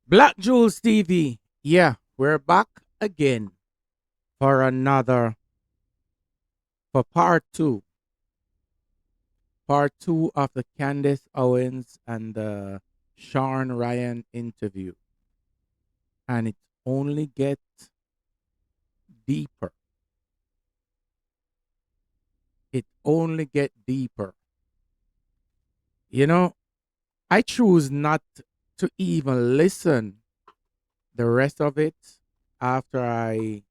Black Jules TV. Yeah, we're back again for part two. Part two of the Candace Owens and the Sean Ryan interview. And it only gets deeper. It only gets deeper. You know, I choose not to even listen the rest of it after I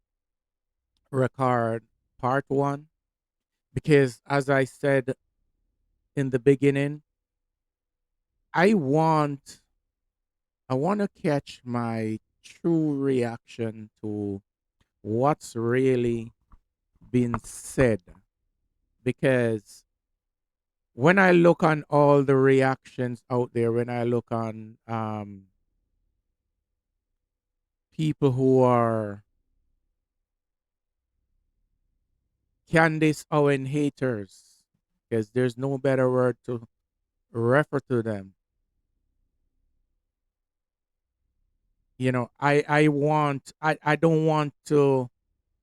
record part one because as I said in the beginning, I want I want to catch my true reaction to what's really been said because when I look on all the reactions out there, when I look on people who are Candace Owen haters, because there's no better word to refer to them. You know, I don't want to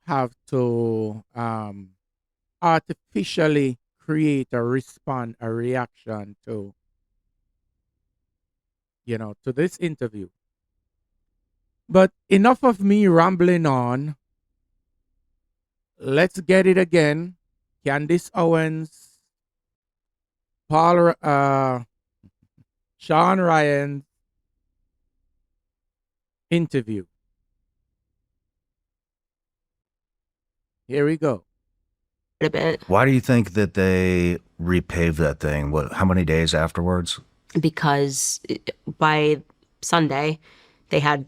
have to artificially create a response, a reaction to, to this interview. But enough of me rambling on. Let's get it again. Candace Owens, Paul, Sean Ryan interview. Here we go. A bit Why do you think that they repaved that thing? How many days afterwards? because by Sunday, they had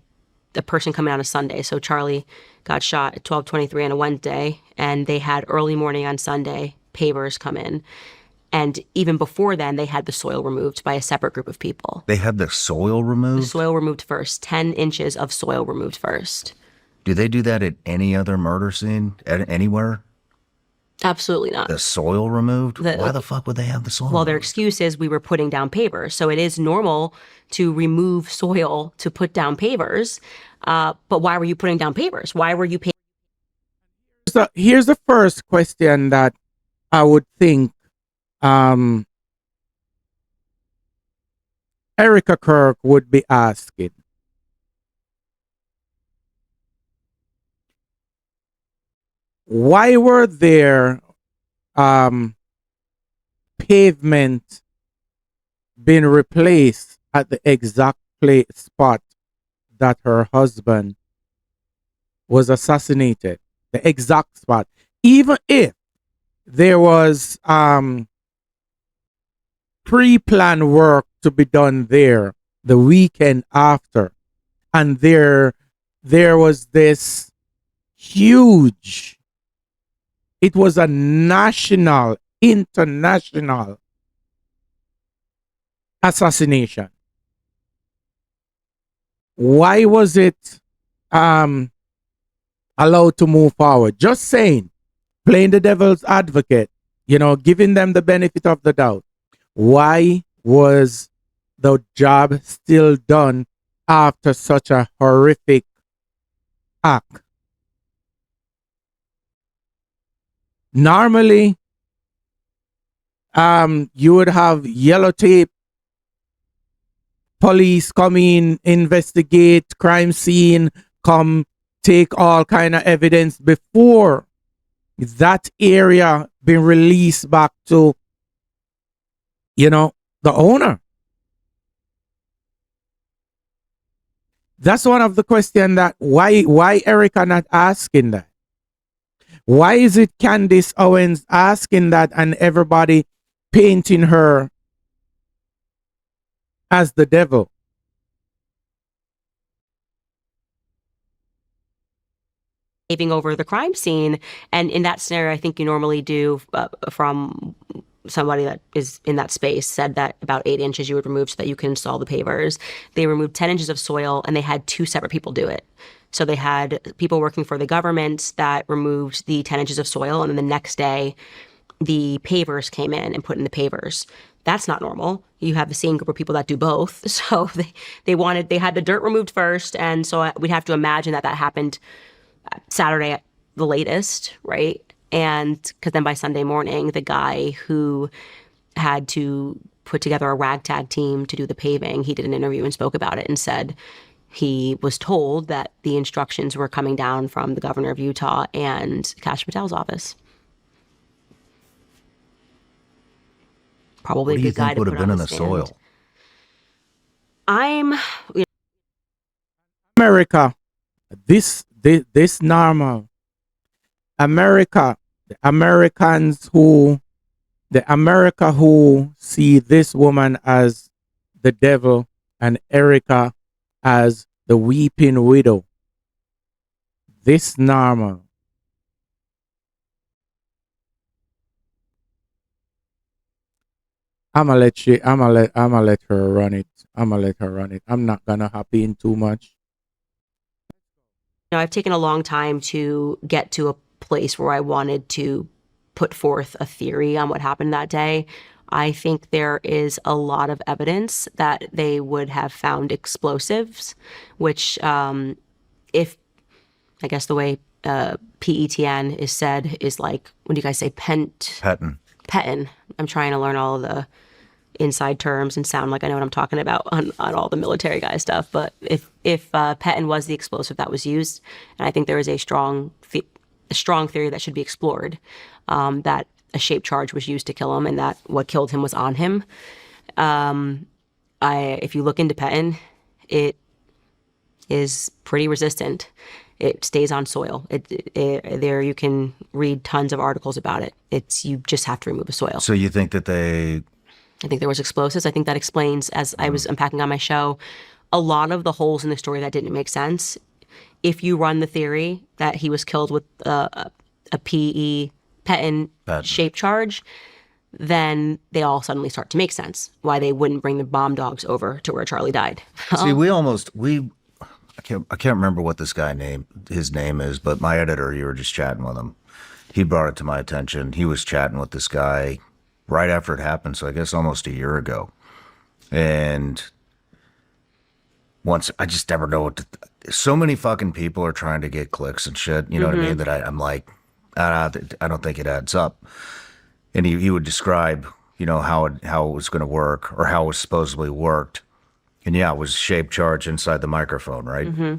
a person coming out on Sunday. So Charlie got shot at 12:23 on a Wednesday, and they had early morning on Sunday pavers come in. And even before then, they had the soil removed by a separate group of people. They had the soil The removed? soil removed first, 10 inches of soil removed first. Do they do that at any other murder scene? Anywhere? Absolutely not. The soil removed? Why the fuck would they have the soil Well, their removed? excuse is we were putting down pavers. So it is normal to remove soil to put down pavers. But why were you putting down pavers? Why were you So here's the first question that I would think Erika Kirk would be asking. Why were there pavement being replaced at the exact spot that her husband was assassinated? The exact spot. Even if there was pre-planned work to be done there the weekend after, and there was this huge, it was a national, international assassination. Why was it allowed to move forward? Just saying, playing the devil's advocate, giving them the benefit of the doubt. Why was the job still done after such a horrific act? Normally, you would have yellow tape, police come in, investigate crime scene, come take all kind of evidence before that area being released back to, the owner. That's one of the questions that why Erika not asking that? Why is it Candace Owens asking that and everybody painting her as the devil? paving over the crime scene? And in that scenario, I think you normally do from somebody that is in that space said that about 8 inches you would remove so that you can install the pavers. They removed 10 inches of soil, and they had 2 separate people do it. So they had people working for the government that removed the 10 inches of soil, and then the next day the pavers came in and put in the pavers. That's not normal. You have the same group of people that do both. So they had the dirt removed first. And so we'd have to imagine that happened Saturday at the latest, right? And because then by Sunday morning, the guy who had to put together a ragtag team to do the paving, he did an interview and spoke about it and said he was told that the instructions were coming down from the governor of Utah and Kash Patel's office. Probably What a do you good guy think to would put have been on in the the stand. soil? America, this normal. America, the America who see this woman as the devil and Erika as the weeping widow. This normal. I'ma let her run it. I'ma let her run it. I'm not gonna hop in too much. I've taken a long time to get to a place where I wanted to put forth a theory on what happened that day. I think there is a lot of evidence that they would have found explosives, which, if I guess the way PETN is said is like, what do you guys say? Pettin. Petin. I'm trying to learn all of the inside terms and sound like I know what I'm talking about on all the military guy stuff. But if Petin was the explosive that was used, and I think there is a strong theory that should be explored, that a shaped charge was used to kill him and that what killed him was on him. If you look into Petin, it is pretty resistant. It stays on soil. There you can read tons of articles about it. You just have to remove the soil. So you think that I think there was explosives. I think that explains, as I was unpacking on my show, a lot of the holes in the story that didn't make sense. If you run the theory that he was killed with a Petin shaped charge, then they all suddenly start to make sense. Why they wouldn't bring the bomb dogs over to where Charlie died. See, I can't remember what his name is, but my editor, you were just chatting with him. He brought it to my attention. He was chatting with this guy right after it happened, so I guess almost a year ago. And once, I just never know what to... So many fucking people are trying to get clicks and shit, you know what I mean? That I'm like, I don't think it adds up. And he would describe, how it was going to work, or how it was supposedly worked. And yeah, it was shaped charge inside the microphone, right? Mm-hmm.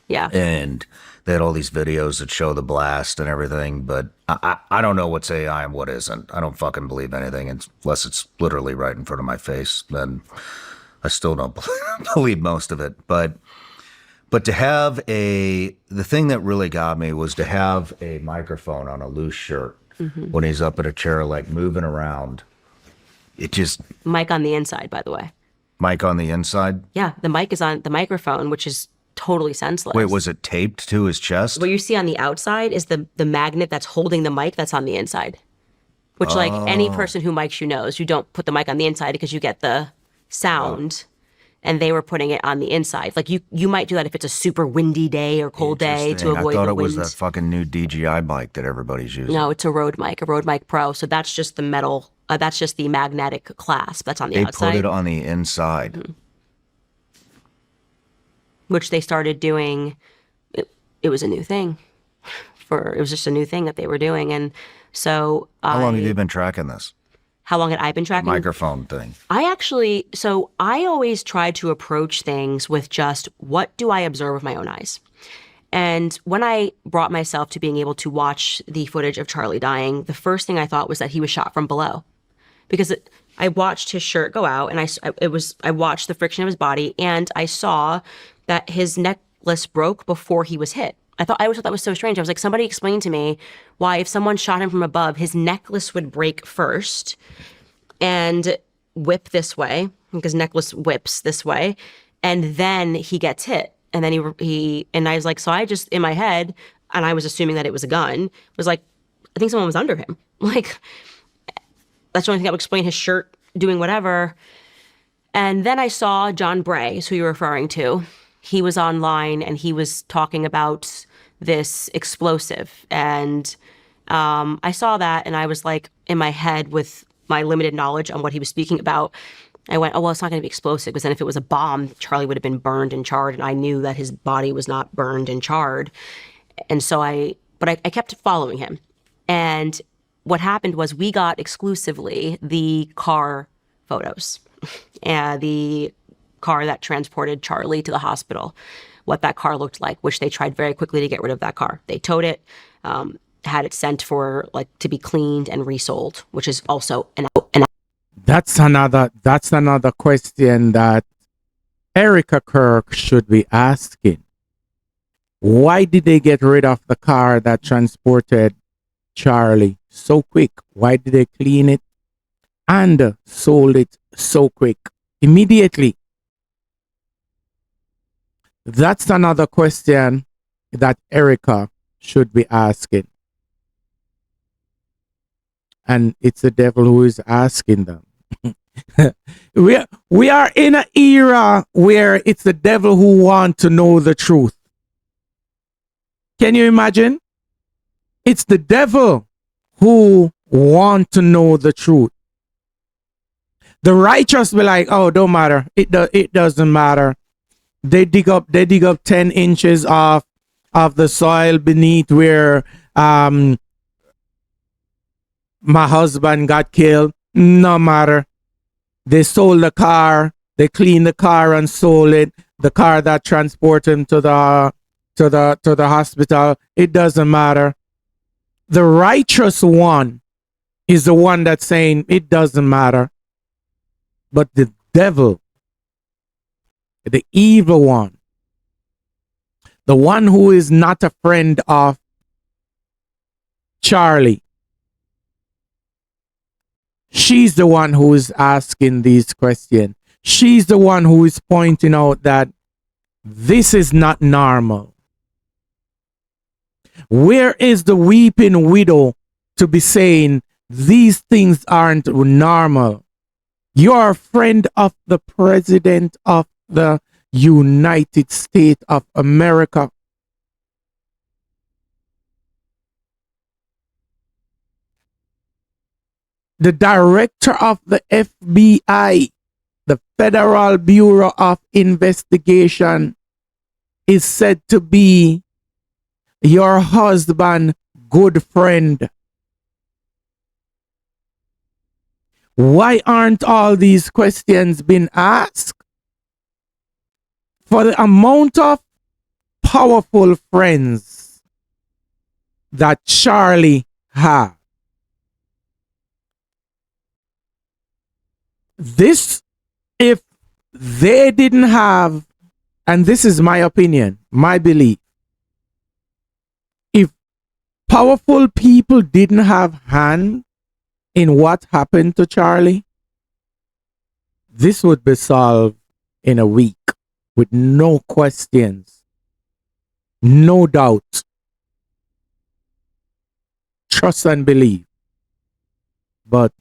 Yeah. And they had all these videos that show the blast and everything, but I don't know what's AI and what isn't. I don't fucking believe anything unless it's literally right in front of my face. Then I still don't believe most of it. But to have the thing that really got me was to have a microphone on a loose shirt when he's up in a chair, like moving around. It just... Mic on the inside, by the way. Mic on the inside? Yeah, the mic is on the microphone, which is totally senseless. Wait, was it taped to his chest? What you see on the outside is the magnet that's holding the mic that's on the inside. Which, like any person who mics you knows, you don't put the mic on the inside because you get the sound. And they were putting it on the inside. Like you might do that if it's a super windy day or cold day to avoid the wind. I thought it was that fucking new DJI mic that everybody's using. No, it's a Rode Mic Pro. So that's just the metal. That's just the magnetic clasp that's on the outside. They put it on the inside. Mm-hmm. Which they started doing. It was a new thing. It was just a new thing that they were doing. And so How long have you been tracking this? How long had I been tracking? Microphone thing. I always try to approach things with just, what do I observe with my own eyes? And when I brought myself to being able to watch the footage of Charlie dying, the first thing I thought was that he was shot from below. Because I watched his shirt go out, and I watched the friction of his body, and I saw that his necklace broke before he was hit. I always thought that was so strange. I was like, somebody explain to me why if someone shot him from above, his necklace would break first and whip this way, because necklace whips this way, and then he gets hit. And then and I was like, so I just, in my head, and I was assuming that it was a gun, was like, I think someone was under him. Like, that's the only thing that would explain his shirt doing whatever. And then I saw John Bray, is who you're referring to. He was online and he was talking about this explosive. And I saw that and I was like, in my head with my limited knowledge on what he was speaking about, I went, oh, well, it's not going to be explosive, because then if it was a bomb, Charlie would have been burned and charred, and I knew that his body was not burned and charred. And so I kept following him. And what happened was we got exclusively the car photos, and the car that transported Charlie to the hospital, what that car looked like, which they tried very quickly to get rid of that car. They towed it, had it sent for like to be cleaned and resold, which is also an That's another question that Erika Kirk should be asking. Why did they get rid of the car that transported Charlie so quick? Why did they clean it and sold it so quick, immediately? That's another question that Erika should be asking. And it's the devil who is asking them. we are in an era where it's the devil who wants to know the truth. Can you imagine? It's the devil who want to know the truth. The righteous be like, oh, don't matter. It doesn't matter. They dig up 10 inches of the soil beneath where my husband got killed. No matter. They sold the car. They cleaned the car and sold it. The car that transported him to the hospital. It doesn't matter. The righteous one is the one that's saying it doesn't matter. But the devil, the evil one, the one who is not a friend of Charlie, she's the one who is asking these questions. She's the one who is pointing out that this is not normal. Where is the weeping widow to be saying these things aren't normal? You're a friend of the President of the United States of America. The director of the FBI, the Federal Bureau of Investigation, is said to be your husband's good friend. Why aren't all these questions been asked? For the amount of powerful friends that Charlie had. This, if they didn't have, and this is my opinion, my belief, if powerful people didn't have hand in what happened to Charlie, this would be solved in a week with no questions, no doubt. Trust and believe. But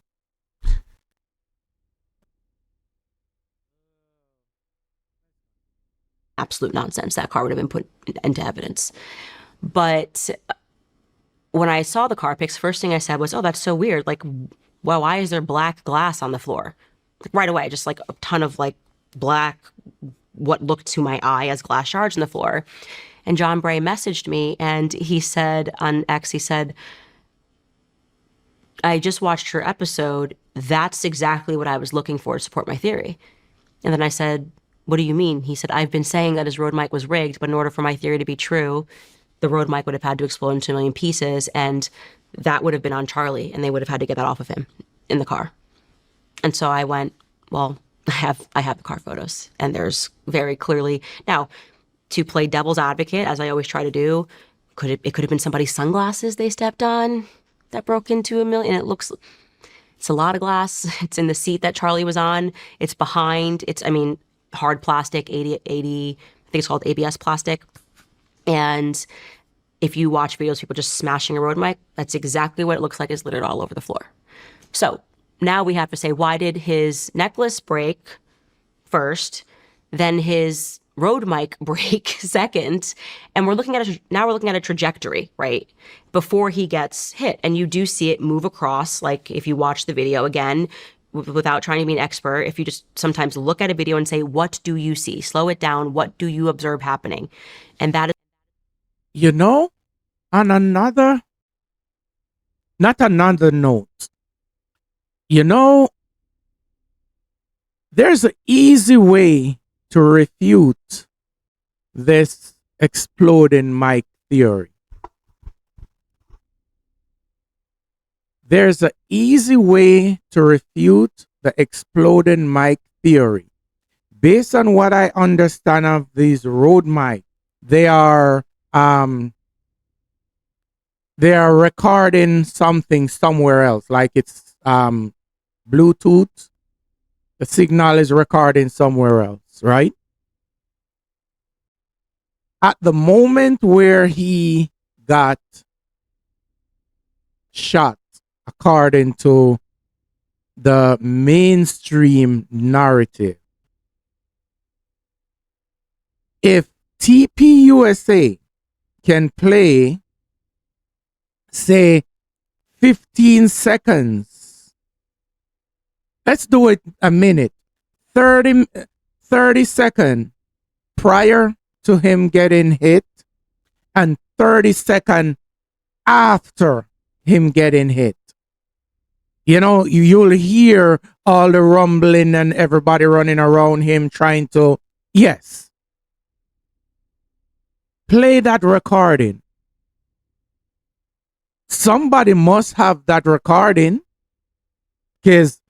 absolute nonsense. That car would have been put into evidence. But when I saw the car pics, first thing I said was, oh, that's so weird. Like, well, why is there black glass on the floor? Like, right away, just like a ton of like black, what looked to my eye as glass shards on the floor. And John Bray messaged me and he said on X, he said, I just watched your episode. That's exactly what I was looking for to support my theory. And then I said, what do you mean? He said, I've been saying that his road mic was rigged, but in order for my theory to be true, the road mic would have had to explode into a million pieces, and that would have been on Charlie, and they would have had to get that off of him in the car. And so I went, well, I have the car photos, and there's very clearly, now, to play devil's advocate, as I always try to do, it could have been somebody's sunglasses they stepped on that broke into a million. It's a lot of glass. It's in the seat that Charlie was on. It's behind. Hard plastic, 80, I think it's called ABS plastic. And if you watch videos of people just smashing a road mic, that's exactly what it looks like, is littered all over the floor. So now we have to say, why did his necklace break first, then his road mic break second, and we're looking at a trajectory, right, before he gets hit, and you do see it move across. Like, if you watch the video again, without trying to be an expert, if you just sometimes look at a video and say, what do you see? Slow it down. What do you observe happening? And that is, You know, on another, not another note, you know, there's an easy way to refute this exploding mic theory. There's an easy way to refute the exploding mic theory. Based on what I understand of these road mics, they are recording something somewhere else, like it's Bluetooth. The signal is recording somewhere else, right? At the moment where he got shot, according to the mainstream narrative, if TPUSA can play, say, 15 seconds, let's do it a minute, 30 seconds prior to him getting hit and 30 seconds after him getting hit. You know, you'll hear all the rumbling and everybody running around him trying to, yes. Play that recording. Somebody must have that recording, because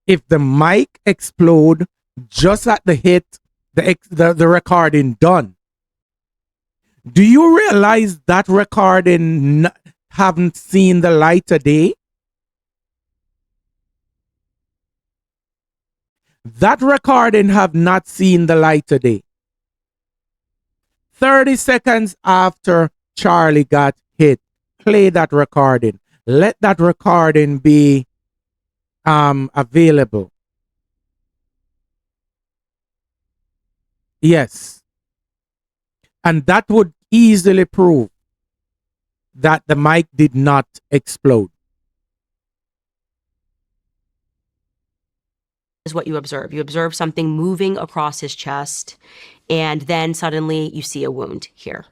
if the mic explode just at the hit, the recording done. Do you realize that recording haven't seen the light of day? That recording have not seen the light of day. 30 seconds after Charlie got hit, play that recording. Let that recording be available. Yes. And that would easily prove that the mic did not explode. is what you observe. You observe something moving across his chest, and then suddenly you see a wound here.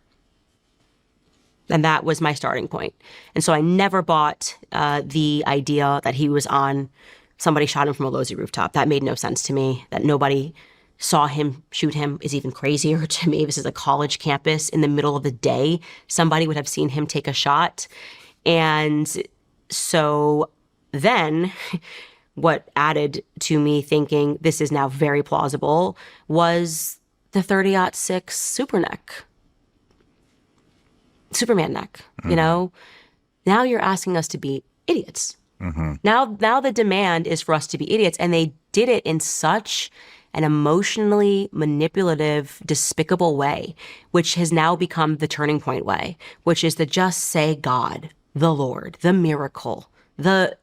And that was my starting point. And so I never bought the idea that he was on, somebody shot him from a low rooftop. That made no sense to me. That nobody saw him shoot him is even crazier to me. This is a college campus in the middle of the day. Somebody would have seen him take a shot. And so then what added to me thinking this is now very plausible was the 30-06 Superman neck, you know? Now you're asking us to be idiots. Now the demand is for us to be idiots, and they did it in such an emotionally manipulative, despicable way, which has now become the turning point way, which is to just say God, the Lord, the miracle, and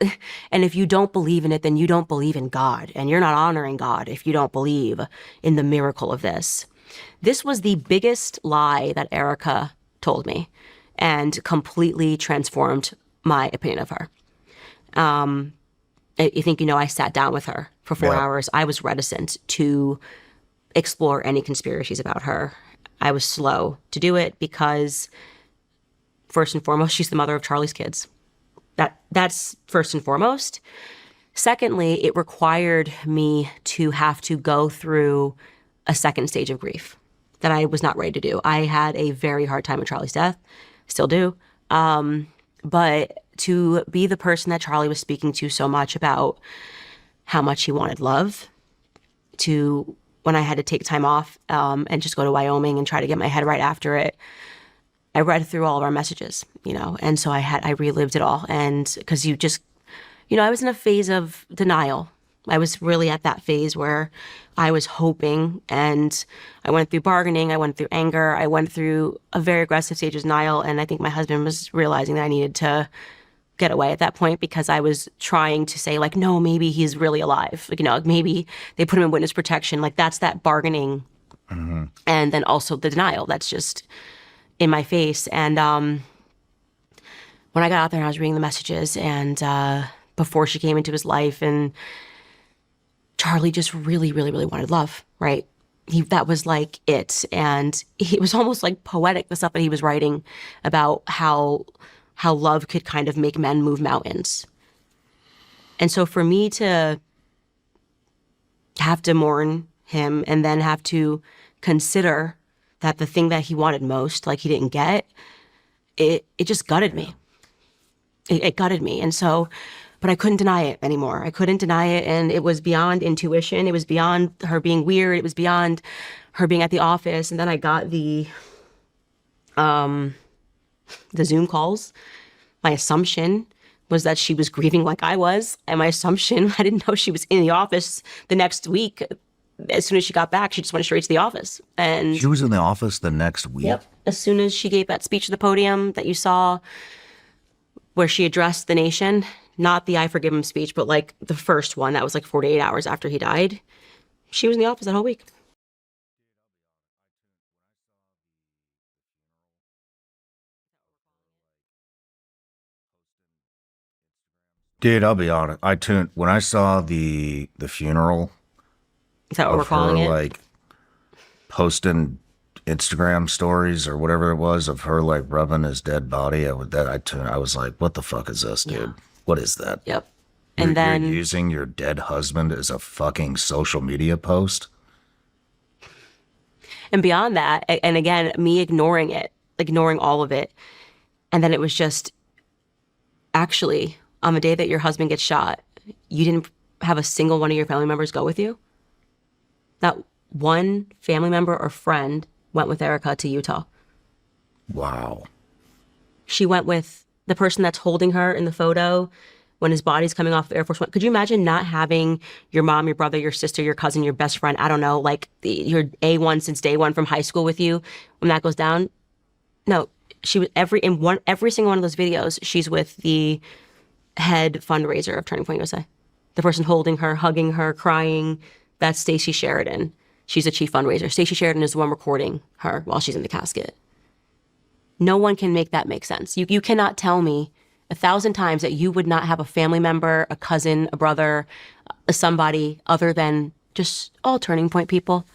if you don't believe in it, then you don't believe in God, and you're not honoring God if you don't believe in the miracle of this. This was the biggest lie that Erika told me and completely transformed my opinion of her. I think, I sat down with her for 4 hours. I was reticent to explore any conspiracies about her. I was slow to do it because, first and foremost, she's the mother of Charlie's kids. That's first and foremost. Secondly, it required me to have to go through a second stage of grief that I was not ready to do. I had a very hard time with Charlie's death, still do. But to be the person that Charlie was speaking to so much about how much he wanted love, to when I had to take time off and just go to Wyoming and try to get my head right after it, I read through all of our messages, and so I relived it all. And because you just, I was in a phase of denial. I was really at that phase where I was hoping, and I went through bargaining, I went through anger, I went through a very aggressive stage of denial. And I think my husband was realizing that I needed to get away at that point, because I was trying to say, no, maybe he's really alive. Maybe they put him in witness protection. That's that bargaining And then also the denial that's just in my face. And when I got out there and I was reading the messages and before she came into his life, and Charlie just really, really, really wanted love, right? That was like it. And it was almost like poetic, the stuff that he was writing about how love could kind of make men move mountains. And so for me to have to mourn him and then have to consider that the thing that he wanted most, like he didn't get, it just gutted me. It gutted me. And so, but I couldn't deny it anymore. I couldn't deny it. And it was beyond intuition. It was beyond her being weird. It was beyond her being at the office. And then I got the Zoom calls. My assumption was that she was grieving like I was. And my assumption, I didn't know she was in the office the next week. As soon as she got back, she just went straight to the office. And She was in the office the next week? yep, as soon as she gave that speech at the podium that you saw where she addressed the nation, not the I forgive him speech, but like the first one that was like 48 hours after he died, she was in the office that whole week. Dude, I'll be honest. When I saw the funeral Is that what we're of calling her, it? like, posting Instagram stories or whatever it was of her, like, rubbing his dead body, I was like, what the fuck is this, dude? Yeah. What is that? Yep. You're, And then you're using your dead husband as a fucking social media post? and beyond that, and again, me ignoring it, ignoring all of it. And then it was just, actually, on the day that your husband gets shot, you didn't have a single one of your family members go with you? Not one family member or friend went with Erika to Utah. Wow. She went with the person that's holding her in the photo when his body's coming off Air Force One. Could you imagine not having your mom, your brother, your sister, your cousin, your best friend, I don't know, like your A1 since day one from high school with you when that goes down? No, she was every single one of those videos, she's with the head fundraiser of Turning Point USA. The person holding her, hugging her, crying, that's Stacey Sheridan. She's the chief fundraiser. Stacey Sheridan is the one recording her while she's in the casket. No one can make that make sense. You cannot tell me 1,000 times that you would not have a family member, a cousin, a brother, somebody other than just all Turning Point people.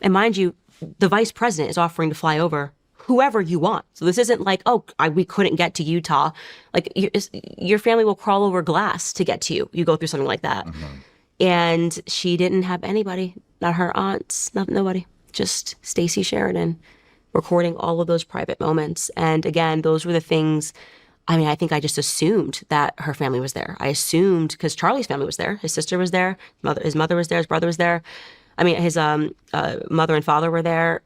And mind you, the vice president is offering to fly over whoever you want. So this isn't like, we couldn't get to Utah. Like your family will crawl over glass to get to you. You go through something like that. Mm-hmm. And she didn't have anybody, not her aunts, nobody, just Stacey Sheridan recording all of those private moments. And again, those were the things, I mean, I think I just assumed that her family was there. I assumed, because Charlie's family was there. His sister was there. His mother was there. His brother was there. I mean, his mother and father were there.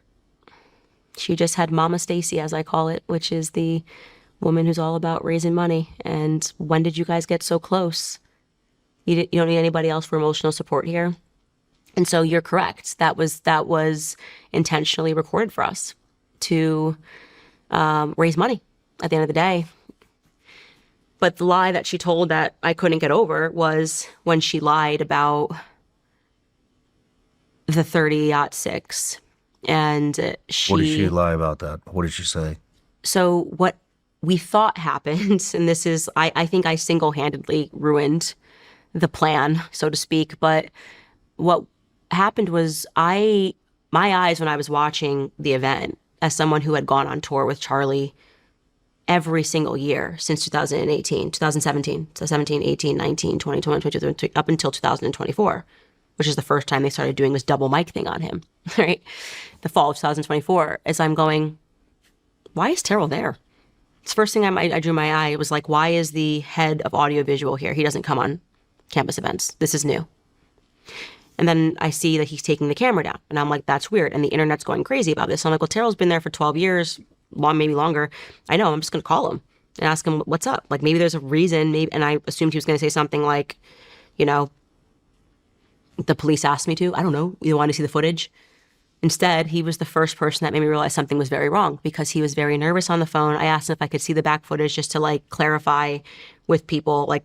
She just had Mama Stacey, as I call it, which is the woman who's all about raising money. And when did you guys get so close? You don't need anybody else for emotional support here. And so you're correct. That was intentionally recorded for us to raise money at the end of the day. But the lie that she told that I couldn't get over was when she lied about the 30-06. And she... What did she lie about that? What did she say? So what we thought happened, and this is, I think I single-handedly ruined the plan, so to speak, but what happened was my eyes when I was watching the event, as someone who had gone on tour with Charlie every single year since 2017, 18, 19, 20, 22, up until 2024, which is the first time they started doing this double mic thing on him, right? The fall of 2024, as I'm going, why is Terrell there? It's the first thing I drew my eye. It was like, why is the head of audiovisual here? He doesn't come on campus events. This is new. And then I see that he's taking the camera down. And I'm like, that's weird. And the internet's going crazy about this. So I'm like, well, Terrell's been there for 12 years, maybe longer. I know, I'm just going to call him and ask him what's up. Like, maybe there's a reason. Maybe, and I assumed he was going to say something like, you know, the police asked me to. I don't know. You want to see the footage? Instead, he was the first person that made me realize something was very wrong because he was very nervous on the phone. I asked him if I could see the back footage just to, like, clarify with people, like,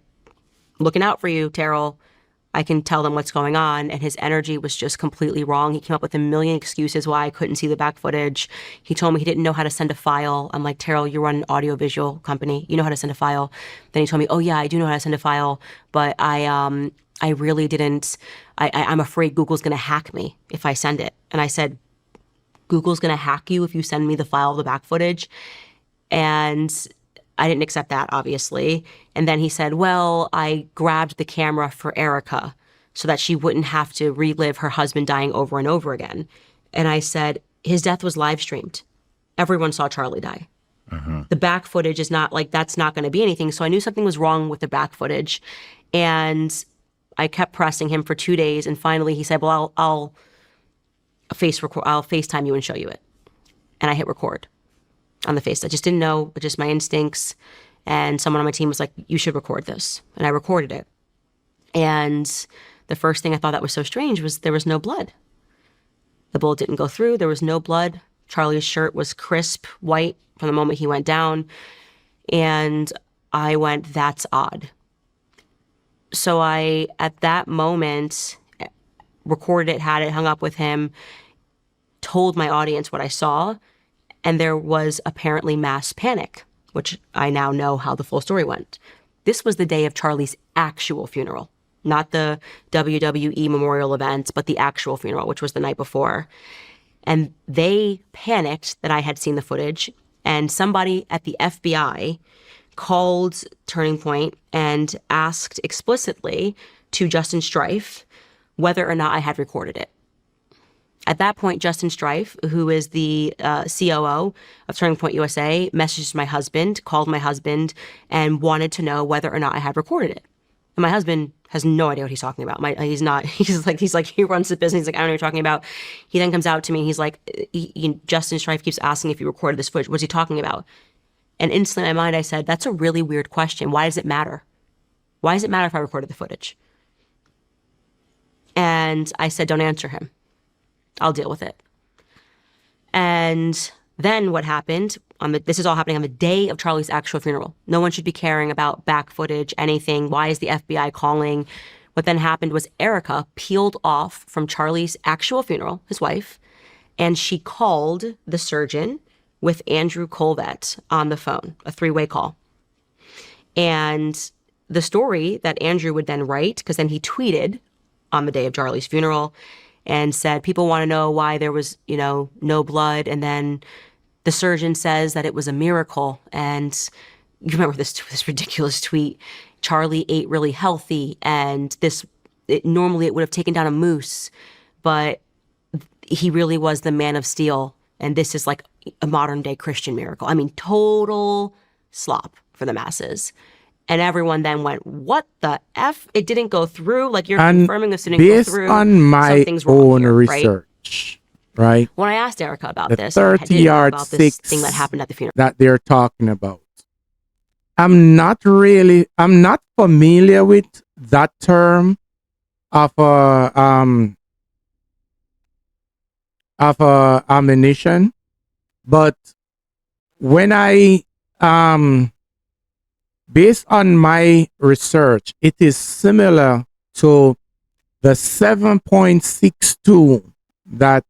looking out for you, Terrell. I can tell them what's going on. And his energy was just completely wrong. He came up with a million excuses why I couldn't see the back footage. He told me he didn't know how to send a file. I'm like, Terrell, you run an audiovisual company. You know how to send a file. Then he told me, oh yeah, I do know how to send a file, but I really didn't. I'm afraid Google's going to hack me if I send it. And I said, Google's going to hack you if you send me the file of the back footage. And I didn't accept that, obviously. And then he said, well, I grabbed the camera for Erika so that she wouldn't have to relive her husband dying over and over again. And I said, his death was live streamed. Everyone saw Charlie die. The back footage is not like, that's not going to be anything. So I knew something was wrong with the back footage. And I kept pressing him for 2 days. And finally he said, well, I'll FaceTime you and show you it. And I hit record on the face. I just didn't know, just my instincts. And someone on my team was like, you should record this. And I recorded it. And the first thing I thought that was so strange was there was no blood. The bullet didn't go through. There was no blood. Charlie's shirt was crisp white from the moment he went down. And I went, that's odd. So I, at that moment, recorded it, had it, hung up with him, told my audience what I saw. And there was apparently mass panic, which I now know how the full story went. This was the day of Charlie's actual funeral, not the WWE memorial event, but the actual funeral, which was the night before. And they panicked that I had seen the footage, and somebody at the FBI called Turning Point and asked explicitly to Justin Strife whether or not I had recorded it. At that point, Justin Strife, who is the COO of Turning Point USA, messaged my husband, called my husband, and wanted to know whether or not I had recorded it. And my husband has no idea what he's talking about. He's like, he runs the business. He's like, I don't know what you're talking about. He then comes out to me. And he's like, Justin Strife keeps asking if you recorded this footage. What's he talking about? And instantly in my mind, I said, that's a really weird question. Why does it matter? Why does it matter if I recorded the footage? And I said, don't answer him. I'll deal with it. And then what happened, this is all happening on the day of Charlie's actual funeral. No one should be caring about back footage, anything. Why is the FBI calling? What then happened was Erika peeled off from Charlie's actual funeral, his wife, and she called the surgeon with Andrew Colvett on the phone, a 3-way call. And the story that Andrew would then write, because then he tweeted on the day of Charlie's funeral and said, people want to know why there was, no blood. And then the surgeon says that it was a miracle. And you remember this ridiculous tweet, Charlie ate really healthy, and normally it would have taken down a moose, but he really was the man of steel. And this is like a modern day Christian miracle. I mean, total slop for the masses. And everyone then went, what the F? It didn't go through. Like, you're confirming this didn't go through. Based on my own research, right? When I asked Erika about the this, 30-yard about six this thing that happened at the funeral that they're talking about, I'm not familiar with that term of ammunition, but when I based on my research, it is similar to the 7.62 that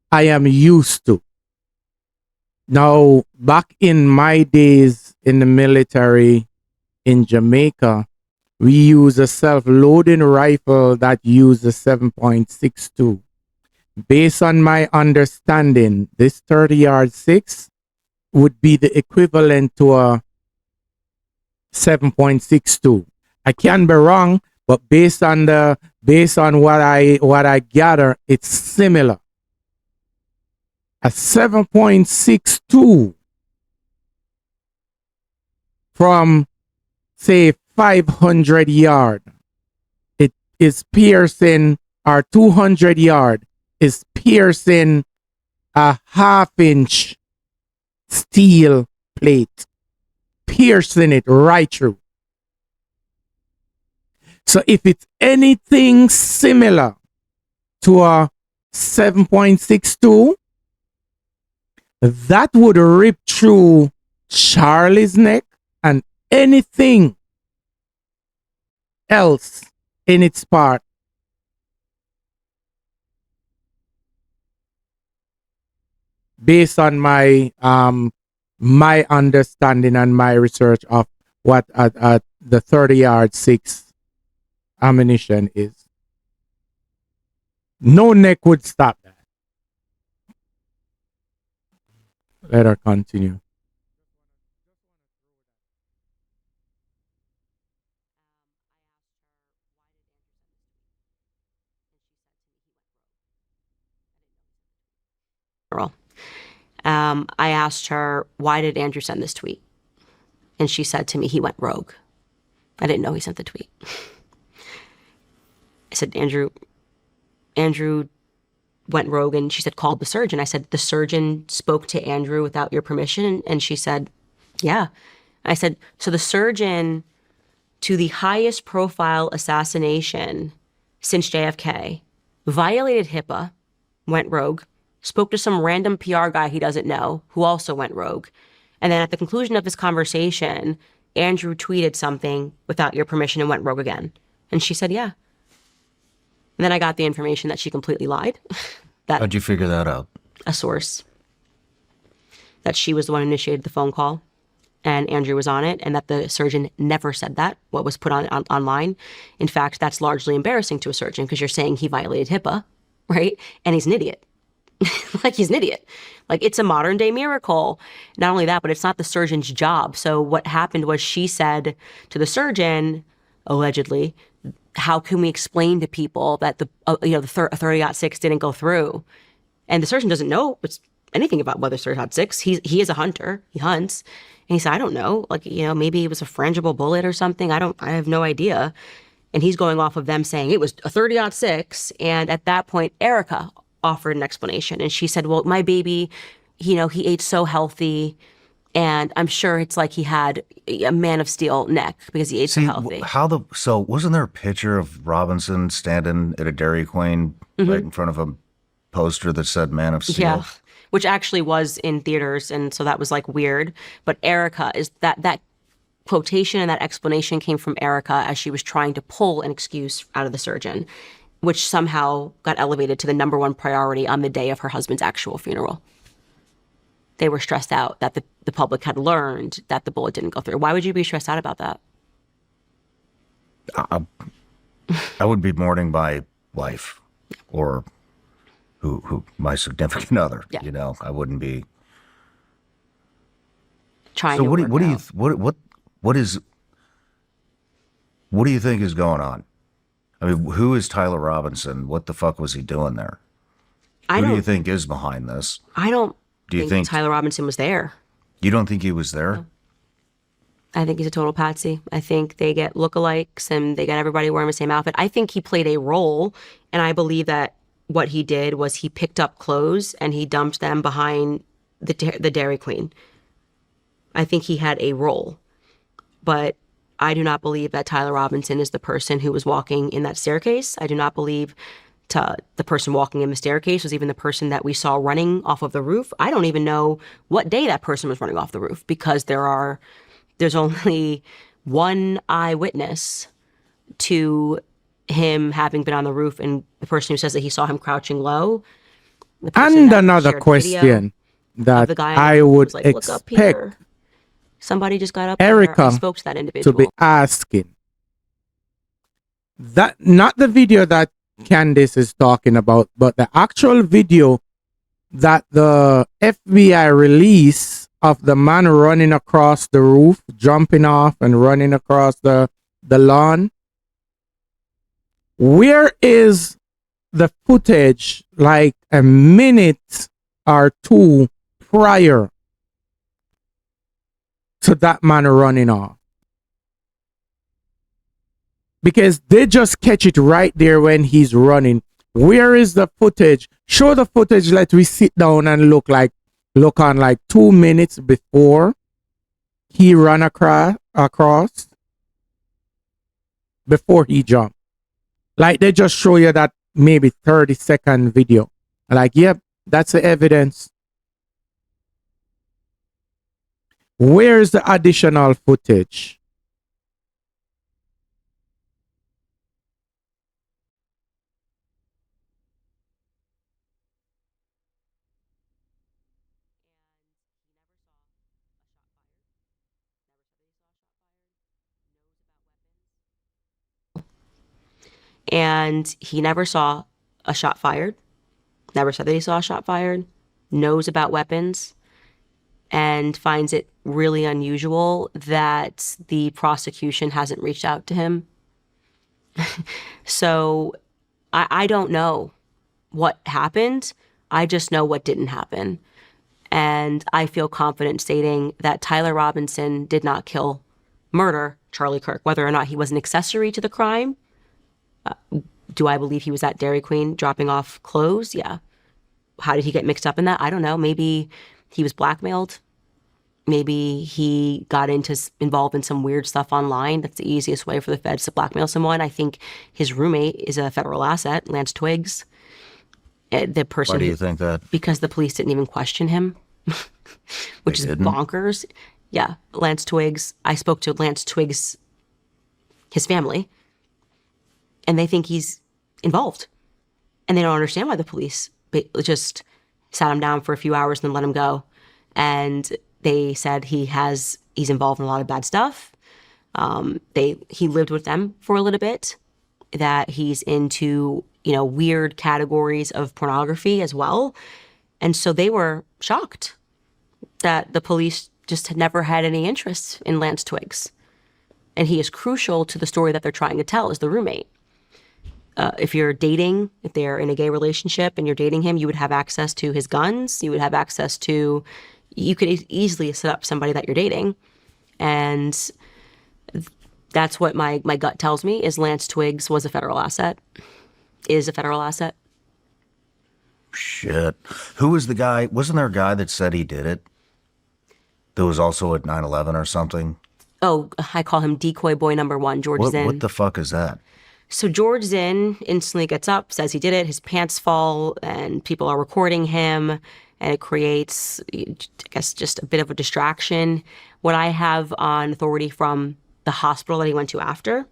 I am used to. Now, back in my days in the military in Jamaica, we use a self-loading rifle that used a 7.62. Based on my understanding, this 30-yard 6 would be the equivalent to a 7.62. I can be wrong, but based on what I gather, it's similar. A 7.62 from, say, 500 yard, it is piercing, or 200 yard is piercing a 1/2-inch steel plate, piercing it right through. So if it's anything similar to a 7.62, that would rip through Charlie's neck and anything else in its part. Based on my understanding and my research of what the 30-yard 6 ammunition is. No neck would stop that. Let her continue. I asked her, why did Andrew send this tweet? And she said to me, he went rogue. I didn't know he sent the tweet. I said, Andrew went rogue, and she said, called the surgeon. I said, the surgeon spoke to Andrew without your permission? And she said, yeah. I said, so the surgeon to the highest profile assassination since JFK violated HIPAA, went rogue, spoke to some random PR guy he doesn't know who also went rogue. And then at the conclusion of this conversation, Andrew tweeted something without your permission and went rogue again. And she said, yeah. And then I got the information that she completely lied. How'd you figure that out? A source. That she was the one who initiated the phone call and Andrew was on it, and that the surgeon never said that, what was put on online. In fact, that's largely embarrassing to a surgeon because you're saying he violated HIPAA, right? And he's an idiot. Like, he's an idiot. Like, it's a modern day miracle. Not only that, but it's not the surgeon's job. So what happened was she said to the surgeon, allegedly, how can we explain to people that the 30-06 didn't go through? And the surgeon doesn't know anything about whether 30-06. He is a hunter. He hunts. And he said, I don't know. Like, maybe it was a frangible bullet or something. I have no idea. And he's going off of them saying it was a 30-06. And at that point, Erika offered an explanation. And she said, well, my baby, he ate so healthy. And I'm sure it's like he had a man of steel neck because he ate so healthy. So wasn't there a picture of Robinson standing at a Dairy Queen right in front of a poster that said man of steel? Yeah, which actually was in theaters. And so that was like weird. But Erika is that quotation and that explanation came from Erika as she was trying to pull an excuse out of the surgeon, which somehow got elevated to the #1 priority on the day of her husband's actual funeral. They were stressed out that the public had learned that the bullet didn't go through. Why would you be stressed out about that? I would be mourning my wife or who my significant other. Yeah. I wouldn't be trying. So to what do work you out. what do you think is going on? I mean, who is Tyler Robinson? What the fuck was he doing there? Who do you think is behind this? I don't Do you think think Tyler Robinson was there. You don't think he was there? No. I think he's a total patsy. I think they get lookalikes and they get everybody wearing the same outfit. I think he played a role, and I believe that what he did was he picked up clothes and he dumped them behind the Dairy Queen. I think he had a role, but I do not believe that Tyler Robinson is the person who was walking in that staircase. I do not believe the person walking in the staircase was even the person that we saw running off of the roof. I don't even know what day that person was running off the roof because there's only one eyewitness to him having been on the roof, and the person who says that he saw him crouching low. And another question that I would like, look up expect here. Somebody just got up Erika there. I spoke to that individual. to be asking. That not the video that Candace is talking about, but the actual video that the FBI released of the man running across the roof, jumping off and running across the lawn. Where is the footage like a minute or two prior to that man running off? Because they just catch it right there when he's running. Where is the footage? Show the footage. Let we sit down and look on like 2 minutes before he ran across before he jumped. Like they just show you that maybe 30-second video. Like, yep, that's the evidence. Where's the additional footage? And he never saw a shot fired, never said that he saw a shot fired, knows about weapons, and finds it really unusual that the prosecution hasn't reached out to him. So I don't know what happened. I just know what didn't happen. And I feel confident stating that Tyler Robinson did not murder Charlie Kirk. Whether or not he was an accessory to the crime, do I believe he was at Dairy Queen dropping off clothes? Yeah. How did he get mixed up in that? I don't know. Maybe he was blackmailed. Maybe he got involved in some weird stuff online. That's the easiest way for the feds to blackmail someone. I think his roommate is a federal asset, Lance Twiggs. The person. Why do you think that? Because the police didn't even question him, which is bonkers. Yeah, Lance Twiggs. I spoke to Lance Twiggs, his family, and they think he's involved. And they don't understand why the police just sat him down for a few hours and then let him go. And they said he's involved in a lot of bad stuff. He lived with them for a little bit, that he's into, weird categories of pornography as well. And so they were shocked that the police just had never had any interest in Lance Twiggs. And he is crucial to the story that they're trying to tell as the roommate. If they're in a gay relationship and you're dating him, you would have access to his guns. You would have access to, you could easily set up somebody that you're dating. And that's what my gut tells me is Lance Twiggs is a federal asset. Shit. Who was the guy? Wasn't there a guy that said he did it? That was also at 9/11 or something? Oh, I call him decoy boy number one, George Zinn. What the fuck is that? So George Zinn instantly gets up, says he did it, his pants fall, and people are recording him, and it creates, I guess, just a bit of a distraction. What I have on authority from the hospital that he went to after,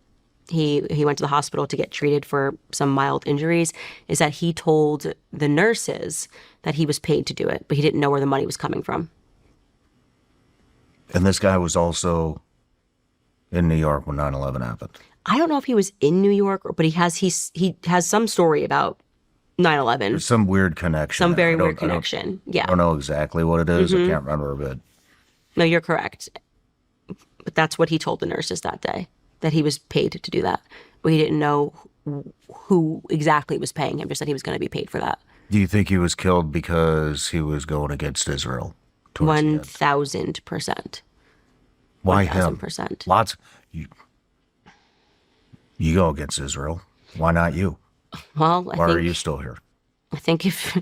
he went to the hospital to get treated for some mild injuries, is that he told the nurses that he was paid to do it, but he didn't know where the money was coming from. And this guy was also in New York when 9/11 happened. I don't know if he was in New York, but he has some story about 9/11. There's some weird connection. Some very weird connection. Yeah. I don't know exactly what it is. I can't remember a bit. No, you're correct. But that's what he told the nurses that day, that he was paid to do that. But he didn't know who exactly was paying him, just that he was going to be paid for that. Do you think he was killed because he was going against Israel? 1,000%. Why him? 1,000%. You go against Israel. Why not you? Well, Why are you still here? I think if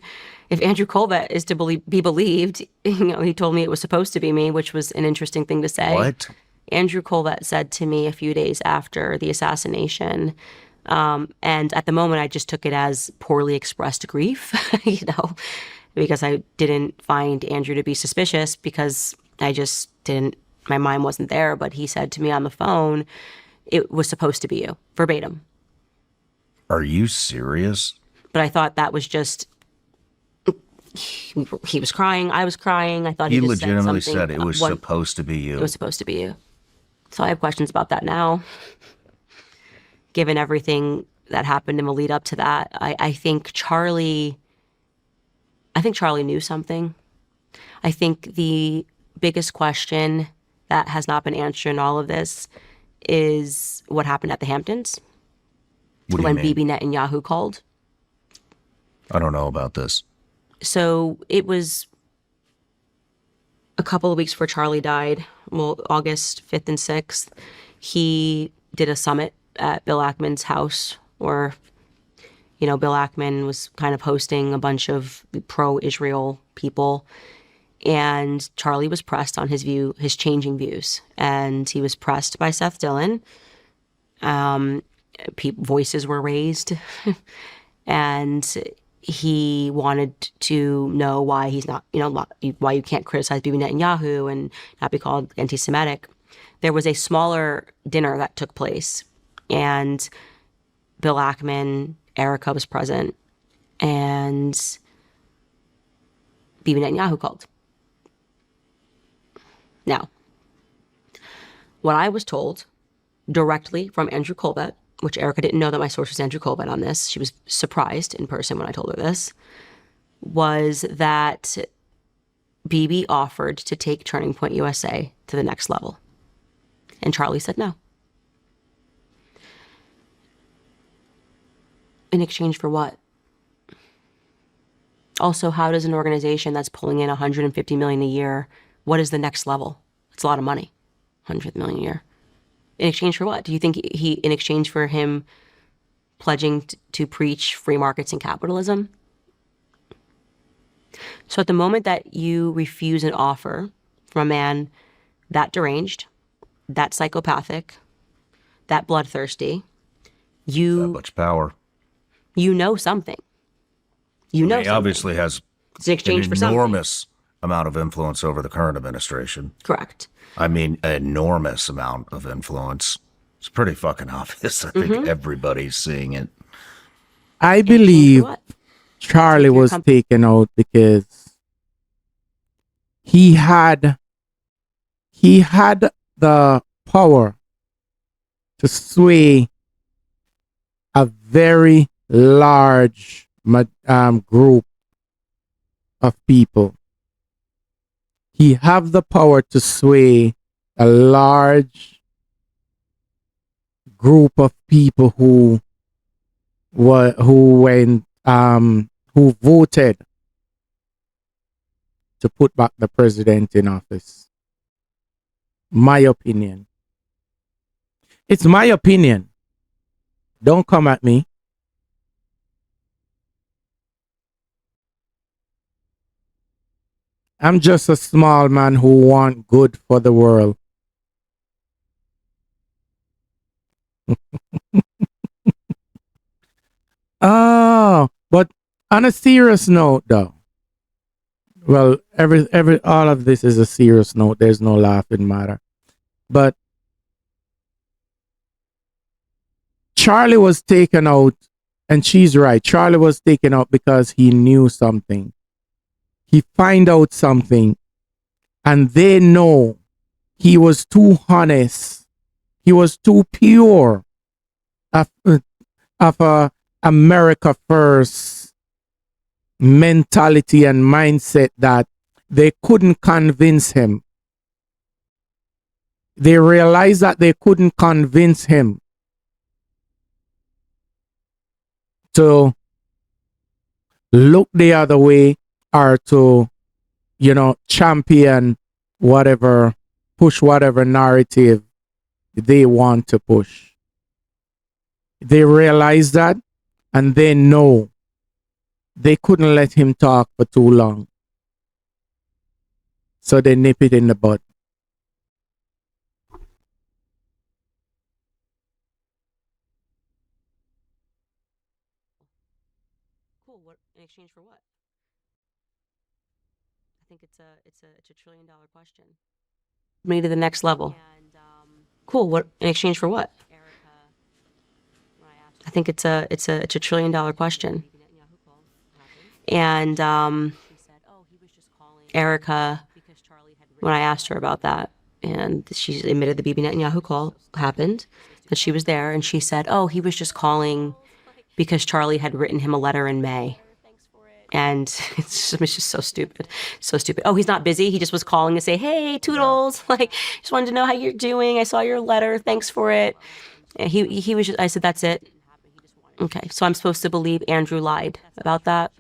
Andrew Colbert is to be believed, he told me it was supposed to be me, which was an interesting thing to say. What? Andrew Colbert said to me a few days after the assassination, and at the moment I just took it as poorly expressed grief, because I didn't find Andrew to be suspicious, because I just didn't, my mind wasn't there. But he said to me on the phone, it was supposed to be you, verbatim. Are you serious? But I thought that was just, he was crying, I was crying. I thought he just legitimately said it was supposed to be you. It was supposed to be you. So I have questions about that now. Given everything that happened in the lead up to that, I think Charlie knew something. I think the biggest question that has not been answered in all of this is what happened at the Hamptons when Bibi Netanyahu called. I don't know about this. So it was a couple of weeks before Charlie died, well, August 5th and 6th, he did a summit at Bill Ackman's house where, Bill Ackman was kind of hosting a bunch of pro-Israel people. And Charlie was pressed on his changing views. And he was pressed by Seth Dillon. Voices were raised. And he wanted to know why he's not, why you can't criticize Bibi Netanyahu and not be called anti-Semitic. There was a smaller dinner that took place, and Bill Ackman, Erika was present, and Bibi Netanyahu called. Now, what I was told directly from Andrew Colbert which Erika didn't know that my source was Andrew Colbert on this. She was surprised in person when I told her this, was that BB offered to take Turning Point USA to the next level. And Charlie said no. In exchange for what? Also, how does an organization that's pulling in $150 million a year, what is the next level? It's a lot of money, $100 million a year. In exchange for what? Do you think in exchange for him pledging to preach free markets and capitalism? So at the moment that you refuse an offer from a man that deranged, that psychopathic, that bloodthirsty, That much power. you know something. You know He something. obviously has It's in exchange an for something. enormous amount of influence over the current administration. Correct. I mean, enormous amount of influence. It's pretty fucking obvious. I think everybody's seeing it. I believe What? Charlie was taken out because he had the power to sway a very large group of people. He have the power to sway a large group of people who voted to put back the president in office. My opinion. It's my opinion. Don't come at me. I'm just a small man who want good for the world. Oh, but on a serious note though. Well, all of this is a serious note. There's no laughing matter. But Charlie was taken out, and she's right. Charlie was taken out because he knew something. He find out something, and they know he was too honest. He was too pure of a America first mentality and mindset that they couldn't convince him. They realized that they couldn't convince him to look the other way or to, champion whatever, push whatever narrative they want to push. They realize that, and they know they couldn't let him talk for too long. So they nip it in the bud. Cool. What in exchange for what? I think it's a $1 trillion question. Me to the next level. Cool. What in exchange for what? I think it's a $1 trillion question. And Erika, when I asked her about that, and she admitted the Bibi Netanyahu call happened, that she was there, and she said, "Oh, he was just calling because Charlie had written him a letter in May." And it's just so stupid. So stupid. Oh, he's not busy. He just was calling to say, "Hey, Toodles, like, just wanted to know how you're doing. I saw your letter. Thanks for it." And he was just, I said, "That's it." Okay, so I'm supposed to believe Andrew lied about that?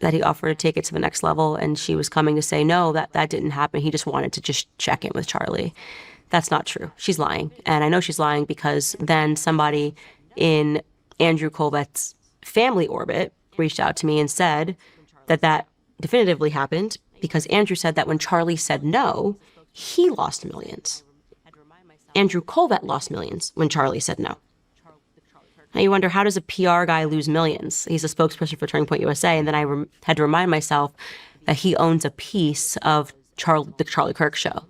That he offered to take it to the next level, and she was coming to say, no, that didn't happen. He just wanted to just check in with Charlie. That's not true. She's lying. And I know she's lying because then somebody in Andrew Colbett's family orbit reached out to me and said that definitively happened because Andrew said that when Charlie said no, he lost millions. Andrew Colbert lost millions when Charlie said no. Now you wonder, how does a PR guy lose millions? He's a spokesperson for Turning Point USA, and then I had to remind myself that he owns a piece of the Charlie Kirk show,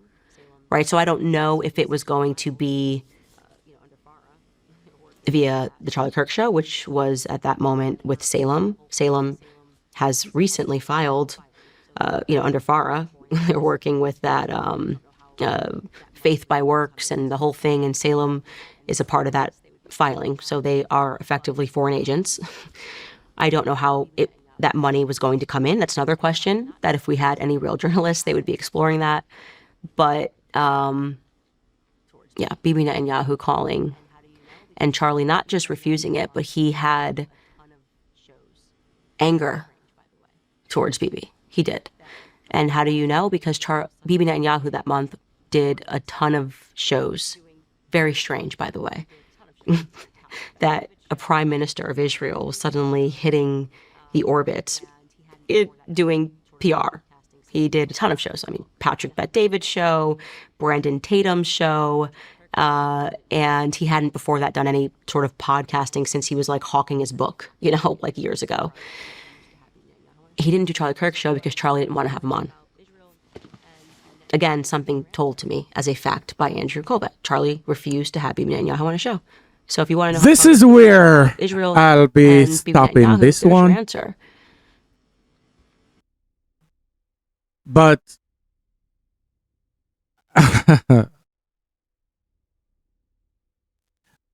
right? So I don't know if it was going to be via the Charlie Kirk show, which was at that moment with Salem. Salem has recently filed, under FARA. They're working with that Faith by Works and the whole thing, and Salem is a part of that filing, so they are effectively foreign agents. I don't know how that money was going to come in. That's another question, that if we had any real journalists, they would be exploring that. But yeah, Bibi Netanyahu calling, and Charlie not just refusing it, but he had anger towards Bibi. He did. And how do you know? Because Bibi Netanyahu that month did a ton of shows. Very strange, by the way, that a prime minister of Israel was suddenly hitting the orbit, doing PR. He did a ton of shows. I mean, Patrick Bet-David's show, Brandon Tatum's show, and he hadn't before that done any sort of podcasting since he was like hawking his book, like years ago. He didn't do Charlie Kirk's show because Charlie didn't want to have him on. Again, something told to me as a fact by Andrew Colbert. Charlie refused to have Bibi Netanyahu on a show. So if you want to know, this is where Israel I'll be stopping this one. Answer. But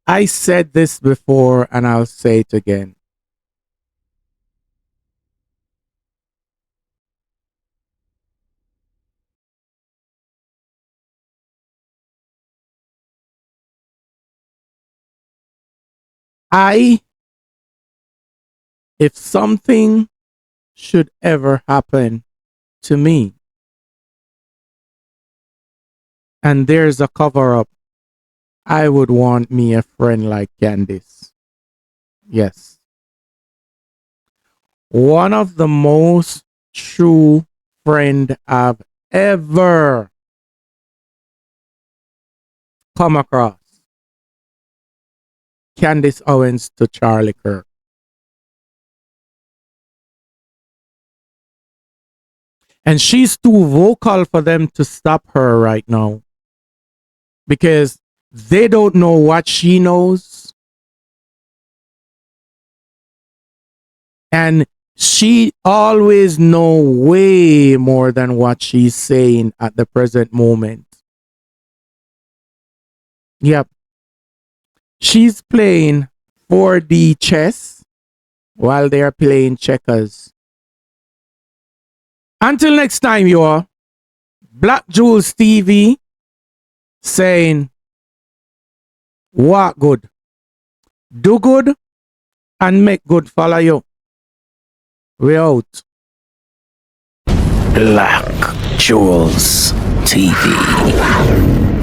I said this before and I'll say it again. If something should ever happen to me and there's a cover up, I would want me a friend like Candace. Yes. One of the most true friend I've ever come across. Candace Owens to Charlie Kirk. And she's too vocal for them to stop her right now, because they don't know what she knows. And she always know way more than what she's saying at the present moment. Yep. She's playing 4D chess while they're playing checkers. Until next time, you all. Black Jules TV saying, walk good, do good, and make good follow you. We out. Black Jules TV.